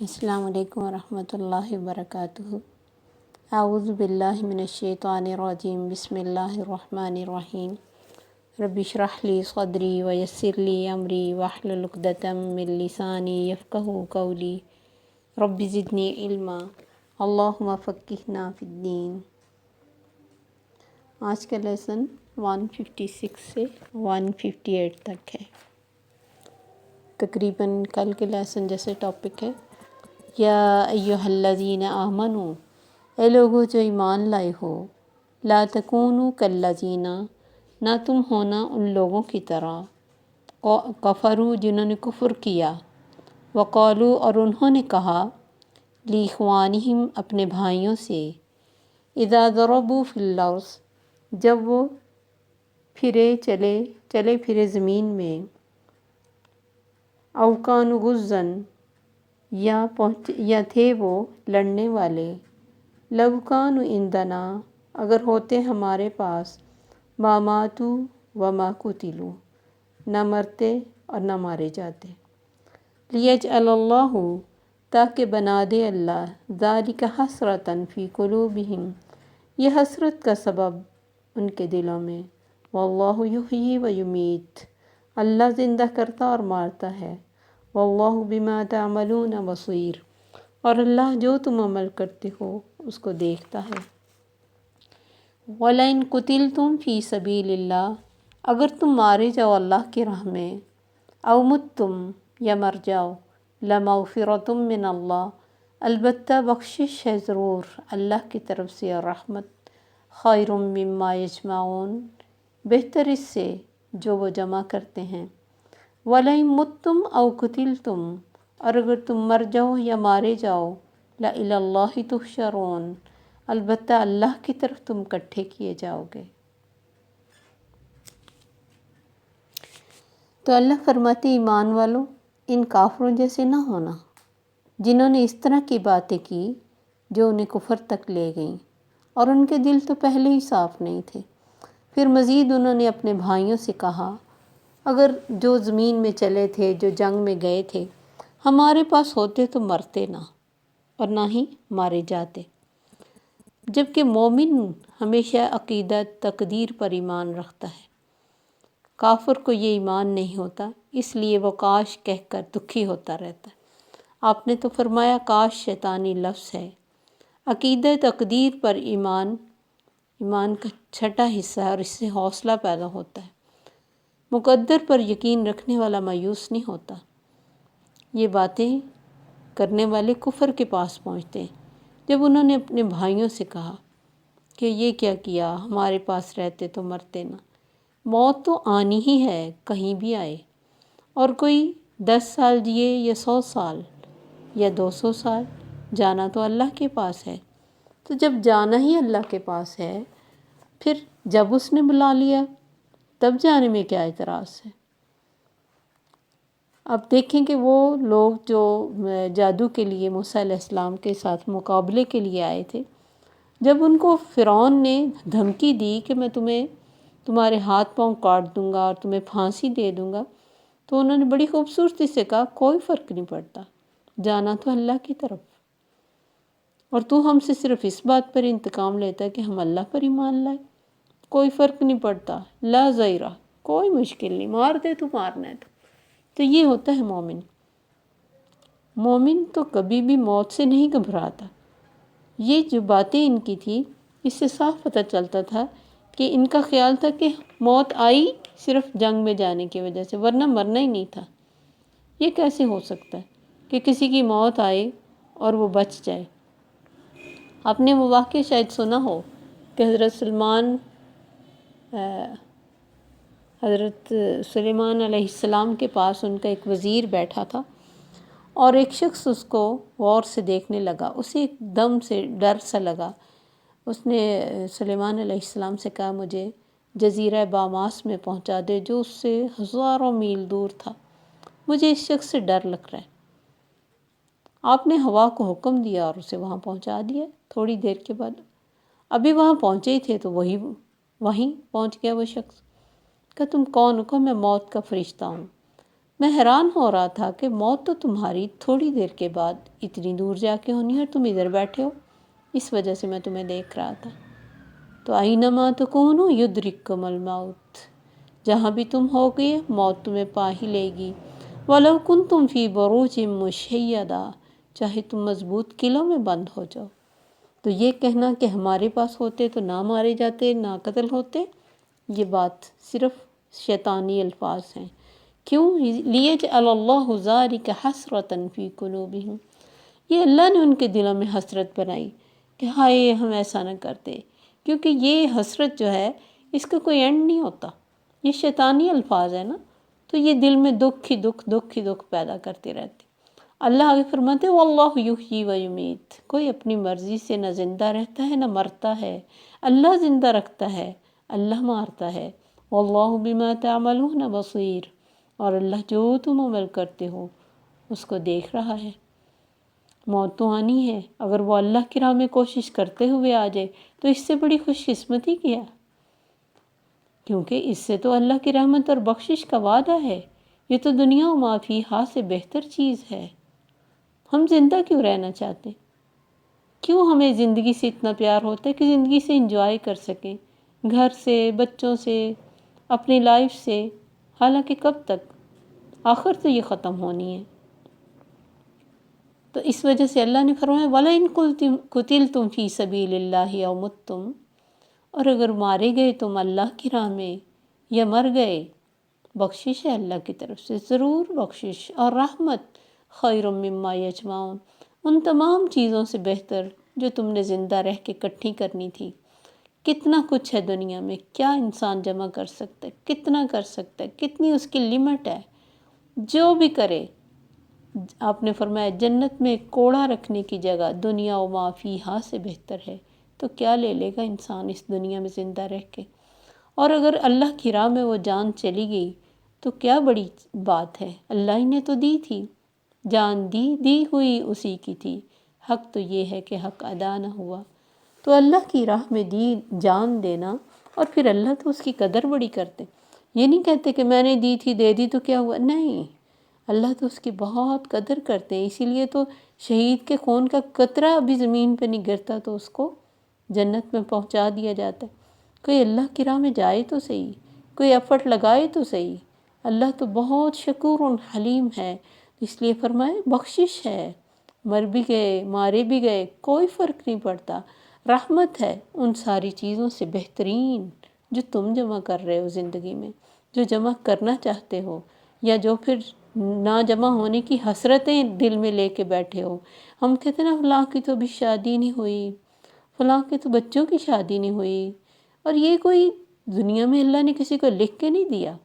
السلام علیکم ورحمۃ اللہ وبرکاتہ۔ اعوذ باللہ من الشیطان الرجیم، بسم اللہ الرحمن الرحیم۔ رب اشرح لی صدری ویسر لی امری واحلل عقدۃ من لسانی یفقہوا قولی، رب زدنی علما، اللہم فقہنا فی الدین۔ آج کا لیسن 156 سے 158 تک ہے۔ تقریباً کل کے لیسن جیسے ٹاپک ہے یا ایہا الذین آمنوا، اے لوگو جو ایمان لائے ہو، لا تکونوا کالذین، نہ تم ہونا ان لوگوں کی طرح، کفروا جنہوں نے کفر کیا، وقالوا اور انہوں نے کہا، لاخوانہم اپنے بھائیوں سے، اذا ضربوا فی الارض جب وہ چلے پھرے زمین میں، او کانوا غزاً یا تھے وہ لڑنے والے، لو کانوا عندنا اگر ہوتے ہمارے پاس، ما ماتوا وما قتلوا نہ مرتے اور نہ مارے جاتے، لیجعل اللہ تاکہ بنا دے اللہ، ذالک حسرۃ فی قلوبہم یہ حسرت کا سبب ان کے دلوں میں، واللہ یحیی و یمیت اللہ زندہ کرتا اور مارتا ہے، واللہ بما تعملون بصیر اور اللہ جو تم عمل کرتے ہو اس کو دیکھتا ہے۔ وَلَئِن قُتِلْتُمْ فِي سَبِيلِ اللَّهِ اگر تم مارے جاؤ اللہ کی راہ میں، او متتم یا مر جاؤ، لَمَغْفِرَةٌ مِّنَ اللَّهِ البتہ بخشش ہے ضرور اللہ کی طرف سے اور رحمت، خَيْرٌ مِّمَّا يَجْمَعُونَ بہتر اس سے جو وہ جمع کرتے ہیں، وَلَئِن مُتْتُمْ أَوْ قُتِلْتُمْ اور اگر تم مر جاؤ یا مارے جاؤ، لَإِلَى اللَّهِ تُحْشَرُونَ البتہ اللہ کی طرف تم اکٹھے کیے جاؤ گے۔ تو اللہ فرماتے ایمان والو، ان کافروں جیسے نہ ہونا جنہوں نے اس طرح کی باتیں کی جو انہیں کفر تک لے گئیں، اور ان کے دل تو پہلے ہی صاف نہیں تھے۔ پھر مزید انہوں نے اپنے بھائیوں سے کہا، اگر جو زمین میں چلے تھے، جو جنگ میں گئے تھے، ہمارے پاس ہوتے تو مرتے نہ اور نہ ہی مارے جاتے۔ جبکہ مومن ہمیشہ عقیدت تقدیر پر ایمان رکھتا ہے، کافر کو یہ ایمان نہیں ہوتا، اس لیے وہ کاش کہہ کر دکھی ہوتا رہتا ہے۔ آپ نے تو فرمایا کاش شیطانی لفظ ہے۔ عقیدت تقدیر پر ایمان کا چھٹا حصہ ہے اور اس سے حوصلہ پیدا ہوتا ہے۔ مقدر پر یقین رکھنے والا مایوس نہیں ہوتا۔ یہ باتیں کرنے والے کفر کے پاس پہنچتے ہیں جب انہوں نے اپنے بھائیوں سے کہا کہ یہ کیا کیا، ہمارے پاس رہتے تو مرتے نہ، موت تو آنی ہی ہے کہیں بھی آئے، اور کوئی 10 سال جیے یا 100 سال یا 200 سال، جانا تو اللہ کے پاس ہے۔ تو جب جانا ہی اللہ کے پاس ہے، پھر جب اس نے بلا لیا تب جانے میں کیا اعتراض ہے؟ اب دیکھیں کہ وہ لوگ جو جادو کے لیے موسیٰ علیہ السلام کے ساتھ مقابلے کے لیے آئے تھے، جب ان کو فرعون نے دھمکی دی کہ میں تمہارے ہاتھ پاؤں کاٹ دوں گا اور تمہیں پھانسی دے دوں گا، تو انہوں نے بڑی خوبصورتی سے کہا کوئی فرق نہیں پڑتا، جانا تو اللہ کی طرف، اور تو ہم سے صرف اس بات پر انتقام لیتا ہے کہ ہم اللہ پر ایمان لائے، کوئی فرق نہیں پڑتا، لا ضیرہ کوئی مشکل نہیں، مار دے تو مارنا ہے تو یہ ہوتا ہے مومن۔ مومن تو کبھی بھی موت سے نہیں گھبراتا۔ یہ جو باتیں ان کی تھی، اس سے صاف پتہ چلتا تھا کہ ان کا خیال تھا کہ موت آئی صرف جنگ میں جانے کی وجہ سے، ورنہ مرنا ہی نہیں تھا۔ یہ کیسے ہو سکتا ہے کہ کسی کی موت آئے اور وہ بچ جائے؟ آپ نے وہ واقعہ شاید سنا ہو کہ حضرت سلیمان علیہ السلام کے پاس ان کا ایک وزیر بیٹھا تھا، اور ایک شخص اس کو غور سے دیکھنے لگا، اسے ایک دم سے ڈر سا لگا۔ اس نے سلیمان علیہ السلام سے کہا مجھے جزیرہ باماس میں پہنچا دے جو اس سے ہزاروں میل دور تھا، مجھے اس شخص سے ڈر لگ رہا ہے۔ آپ نے ہوا کو حکم دیا اور اسے وہاں پہنچا دیا۔ تھوڑی دیر کے بعد ابھی وہاں پہنچے ہی تھے تو وہیں پہنچ گیا وہ شخص۔ کہ تم کون ہو؟ کہ میں موت کا فرشتہ ہوں، میں حیران ہو رہا تھا کہ موت تو تمہاری تھوڑی دیر کے بعد اتنی دور جا کے ہونی ہے اور تم ادھر بیٹھے ہو، اس وجہ سے میں تمہیں دیکھ رہا تھا۔ تو اینما تکونوا یدرککم الموت، جہاں بھی تم ہوگے موت تمہیں پا ہی لے گی۔ وَلَوْ كُنْتُمْ فِي بُرُوجٍ مُّشَيَّدَةٍ، چاہے تم مضبوط قلعوں میں بند ہو جاؤ۔ تو یہ کہنا کہ ہمارے پاس ہوتے تو نہ مارے جاتے، نہ قتل ہوتے، یہ بات صرف شیطانی الفاظ ہیں۔ کیوں؟ لِيَجْعَلَ اللَّهُ ذَلِكَ حَسْرَةً فِي قُلُوبِهِمْ، یہ اللہ نے ان کے دلوں میں حسرت بنائی کہ ہائے ہم ایسا نہ کرتے، کیونکہ یہ حسرت جو ہے اس کا کوئی اینڈ نہیں ہوتا، یہ شیطانی الفاظ ہے نا، تو یہ دل میں دکھ ہی دکھ پیدا کرتے رہتے۔ اللہ آگے فرماتے ہیں وَاللَّهُ يُحْيِي وَيُمِيتُ، کوئی اپنی مرضی سے نہ زندہ رہتا ہے نہ مرتا ہے، اللہ زندہ رکھتا ہے، اللہ مارتا ہے۔ وَاللَّهُ بِمَا تَعْمَلُونَ بَصِيرٌ، اور اللہ جو تم عمل کرتے ہو اس کو دیکھ رہا ہے۔ موت تو آنی ہے، اگر وہ اللہ کی راہ میں کوشش کرتے ہوئے آ جائے تو اس سے بڑی خوش قسمتی کیا، کیونکہ اس سے تو اللہ کی رحمت اور بخشش کا وعدہ ہے۔ یہ تو دنیا و ما فیہا سے بہتر چیز ہے۔ ہم زندہ کیوں رہنا چاہتے ہیں؟ کیوں ہمیں زندگی سے اتنا پیار ہوتا ہے کہ زندگی سے انجوائے کر سکیں، گھر سے، بچوں سے، اپنی لائف سے، حالانکہ کب تک؟ آخر تو یہ ختم ہونی ہے۔ تو اس وجہ سے اللہ نے فرمایا وَلَئِن قُتِلْتُمْ فِي سَبِيلِ اللَّهِ أَوْ مُتُّمْ، اور اگر مارے گئے تم اللہ کی راہ میں یا مر گئے، بخشش ہے اللہ کی طرف سے، ضرور بخشش اور رحمت، خیر مما یجمعون، ان تمام چیزوں سے بہتر جو تم نے زندہ رہ کے اکٹھی کرنی تھی۔ کتنا کچھ ہے دنیا میں، کیا انسان جمع کر سکتا ہے، کتنا کر سکتا ہے، کتنی اس کی لمٹ ہے، جو بھی کرے۔ آپ نے فرمایا جنت میں کوڑا رکھنے کی جگہ دنیا و ما فیہا سے بہتر ہے، تو کیا لے لے گا انسان اس دنیا میں زندہ رہ کے؟ اور اگر اللہ کی راہ میں وہ جان چلی گئی تو کیا بڑی بات ہے، اللہ ہی نے تو دی تھی، جان دی ہوئی اسی کی تھی، حق تو یہ ہے کہ حق ادا نہ ہوا۔ تو اللہ کی راہ میں دی جان دینا، اور پھر اللہ تو اس کی قدر بڑی کرتے، یہ نہیں کہتے کہ میں نے دی تھی دے دی تو کیا ہوا، نہیں، اللہ تو اس کی بہت قدر کرتے ہیں۔ اسی لیے تو شہید کے خون کا قطرہ بھی زمین پہ نہیں گرتا تو اس کو جنت میں پہنچا دیا جاتا ہے۔ کوئی اللہ کی راہ میں جائے تو صحیح، کوئی ایفرٹ لگائے تو صحیح، اللہ تو بہت شکور و حلیم ہے، اس لیے فرمائے بخشش ہے، مر بھی گئے مارے بھی گئے کوئی فرق نہیں پڑتا، رحمت ہے ان ساری چیزوں سے بہترین جو تم جمع کر رہے ہو زندگی میں، جو جمع کرنا چاہتے ہو، یا جو پھر نہ جمع ہونے کی حسرتیں دل میں لے کے بیٹھے ہو۔ ہم کہتے ہیں نا فلاں کی تو ابھی شادی نہیں ہوئی، فلاں کے تو بچوں کی شادی نہیں ہوئی، اور یہ کوئی دنیا میں اللہ نے کسی کو لکھ کے نہیں دیا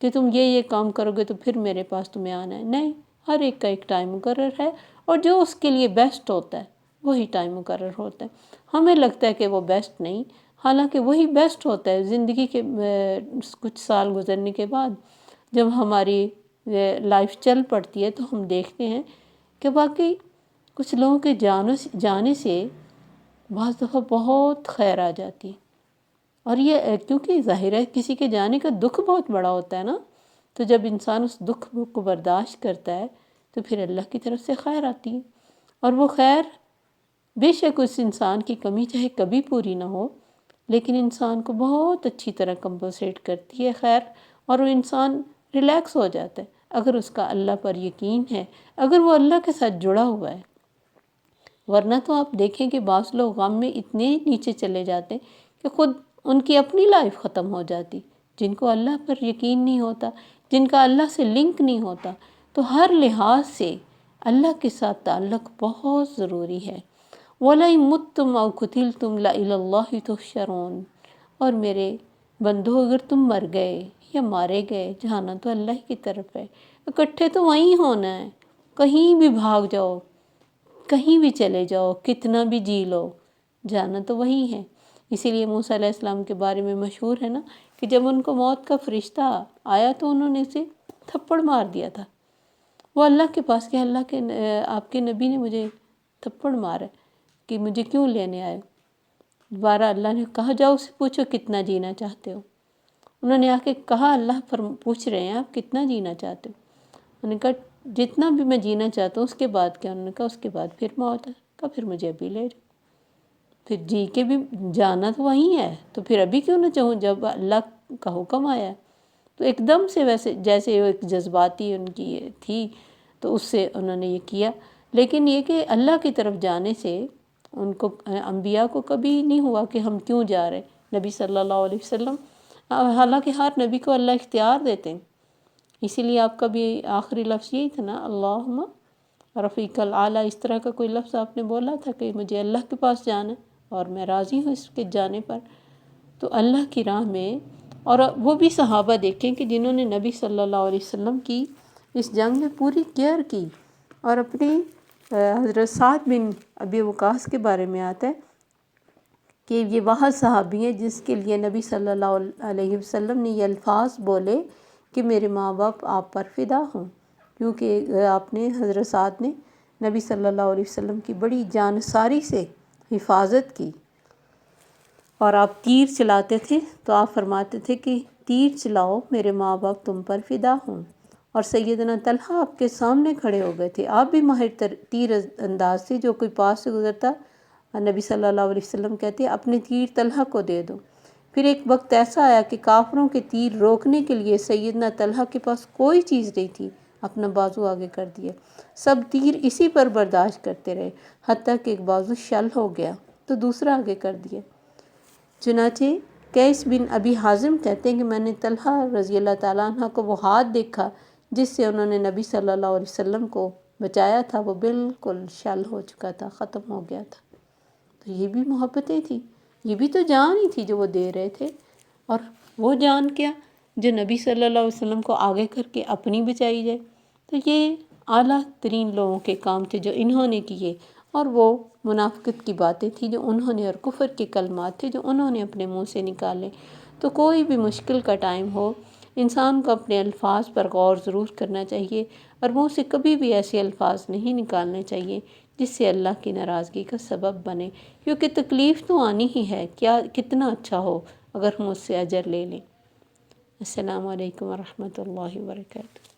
کہ تم یہ کام کرو گے تو پھر میرے پاس تمہیں آنا ہے، نہیں، ہر ایک کا ایک ٹائم مقرر ہے، اور جو اس کے لیے بیسٹ ہوتا ہے وہی ٹائم مقرر ہوتا ہے۔ ہمیں لگتا ہے کہ وہ بیسٹ نہیں، حالانکہ وہی بیسٹ ہوتا ہے۔ زندگی کے کچھ سال گزرنے کے بعد جب ہماری لائف چل پڑتی ہے تو ہم دیکھتے ہیں کہ واقعی کچھ لوگوں کے جانے سے بعض دفعہ بہت خیر آ جاتی ہے، اور یہ کیونکہ ظاہر ہے کسی کے جانے کا دکھ بہت بڑا ہوتا ہے نا، تو جب انسان اس دکھ کو برداشت کرتا ہے تو پھر اللہ کی طرف سے خیر آتی ہے، اور وہ خیر بے شک اس انسان کی کمی چاہے کبھی پوری نہ ہو، لیکن انسان کو بہت اچھی طرح کمپنسیٹ کرتی ہے خیر، اور وہ انسان ریلیکس ہو جاتا ہے اگر اس کا اللہ پر یقین ہے، اگر وہ اللہ کے ساتھ جڑا ہوا ہے۔ ورنہ تو آپ دیکھیں کہ بعض لوگ غم میں اتنے نیچے چلے جاتے ہیں کہ خود ان کی اپنی لائف ختم ہو جاتی، جن کو اللہ پر یقین نہیں ہوتا، جن کا اللہ سے لنک نہیں ہوتا، تو ہر لحاظ سے اللہ کے ساتھ تعلق بہت ضروری ہے۔ وَلَئِن مُتُّمْ أَوْ قُتِلْتُمْ لَإِلَى اللَّهِ تُحْشَرُونَ، اور میرے بندو اگر تم مر گئے یا مارے گئے، جانا تو اللہ کی طرف ہے، اکٹھے تو وہیں ہونا ہے، کہیں بھی بھاگ جاؤ، کہیں بھی چلے جاؤ، کتنا بھی جی لو، جانا تو وہی ہے۔ اسی لیے موسیٰ علیہ السلام کے بارے میں مشہور ہے نا کہ جب ان کو موت کا فرشتہ آیا تو انہوں نے اسے تھپڑ مار دیا تھا۔ وہ اللہ کے پاس کہ اللہ کے آپ کے نبی نے مجھے تھپڑ مارا کہ مجھے کیوں لینے آئے؟ دوبارہ اللہ نے کہا جاؤ اسے پوچھو کتنا جینا چاہتے ہو۔ انہوں نے آ کے کہا اللہ پوچھ رہے ہیں آپ کتنا جینا چاہتے ہو؟ انہوں نے کہا جتنا بھی میں جینا چاہتا ہوں اس کے بعد کیا؟ انہوں نے کہا اس کے بعد پھر موت ہے۔ کہا پھر مجھے ابھی لے جاؤ، پھر جی کے بھی جانا تو وہیں ہے، تو پھر ابھی کیوں نہ چاہوں جب اللہ کا حکم آیا ہے۔ تو ایک دم سے ویسے جیسے وہ ایک جذباتی ان کی یہ تھی، تو اس سے انہوں نے یہ کیا۔ لیکن یہ کہ اللہ کی طرف جانے سے ان کو انبیاء کو کبھی نہیں ہوا کہ ہم کیوں جا رہے۔ نبی صلی اللہ علیہ وسلم، حالانکہ ہر نبی کو اللہ اختیار دیتے ہیں، اسی لیے آپ کا بھی آخری لفظ یہی تھا نا، اللہم رفیق الاعلیٰ، اس طرح کا کوئی لفظ آپ نے بولا تھا کہ مجھے اللہ کے پاس جانا ہے اور میں راضی ہوں اس کے جانے پر۔ تو اللہ کی راہ میں، اور وہ بھی صحابہ دیکھیں کہ جنہوں نے نبی صلی اللہ علیہ وسلم کی اس جنگ میں پوری کیئر کی، اور اپنی حضرت سعد بن ابی وقاص کے بارے میں آتا ہے کہ یہ وہ صحابی ہیں جس کے لیے نبی صلی اللہ علیہ وسلم نے یہ الفاظ بولے کہ میرے ماں باپ آپ پر فدا ہوں، کیونکہ آپ نے، حضرت سعد نے نبی صلی اللہ علیہ وسلم کی بڑی جانساری سے حفاظت کی۔ اور آپ تیر چلاتے تھے تو آپ فرماتے تھے کہ تیر چلاؤ، میرے ماں باپ تم پر فدا ہوں۔ اور سیدنا طلحہ آپ کے سامنے کھڑے ہو گئے تھے، آپ بھی ماہر تیر انداز تھے، جو کوئی پاس سے گزرتا نبی صلی اللہ علیہ وسلم کہتے اپنے تیر طلحہ کو دے دو۔ پھر ایک وقت ایسا آیا کہ کافروں کے تیر روکنے کے لیے سیدنا طلحہ کے پاس کوئی چیز نہیں تھی، اپنا بازو آگے کر دیا، سب تیر اسی پر برداشت کرتے رہے، حتیٰ کہ ایک بازو شل ہو گیا تو دوسرا آگے کر دیا۔ چنانچہ قیس بن ابی حازم کہتے ہیں کہ میں نے طلحہ رضی اللہ تعالیٰ عنہ کو وہ ہاتھ دیکھا جس سے انہوں نے نبی صلی اللہ علیہ وسلم کو بچایا تھا، وہ بالکل شل ہو چکا تھا، ختم ہو گیا تھا۔ تو یہ بھی محبتیں تھیں، یہ بھی تو جان ہی تھی جو وہ دے رہے تھے، اور وہ جان کیا جو نبی صلی اللہ علیہ وسلم کو آگے کر کے اپنی بچائی جائے۔ تو یہ اعلیٰ ترین لوگوں کے کام تھے جو انہوں نے کیے، اور وہ منافقت کی باتیں تھیں جو انہوں نے، اور کفر کے کلمات تھے جو انہوں نے اپنے منہ سے نکالے۔ تو کوئی بھی مشکل کا ٹائم ہو، انسان کو اپنے الفاظ پر غور ضرور کرنا چاہیے، اور منہ سے کبھی بھی ایسے الفاظ نہیں نکالنے چاہیے جس سے اللہ کی ناراضگی کا سبب بنے، کیونکہ تکلیف تو آنی ہی ہے، کیا کتنا اچھا ہو اگر ہم اس سے اجر لے لیں۔ السلام علیکم ورحمۃ اللہ وبرکاتہ۔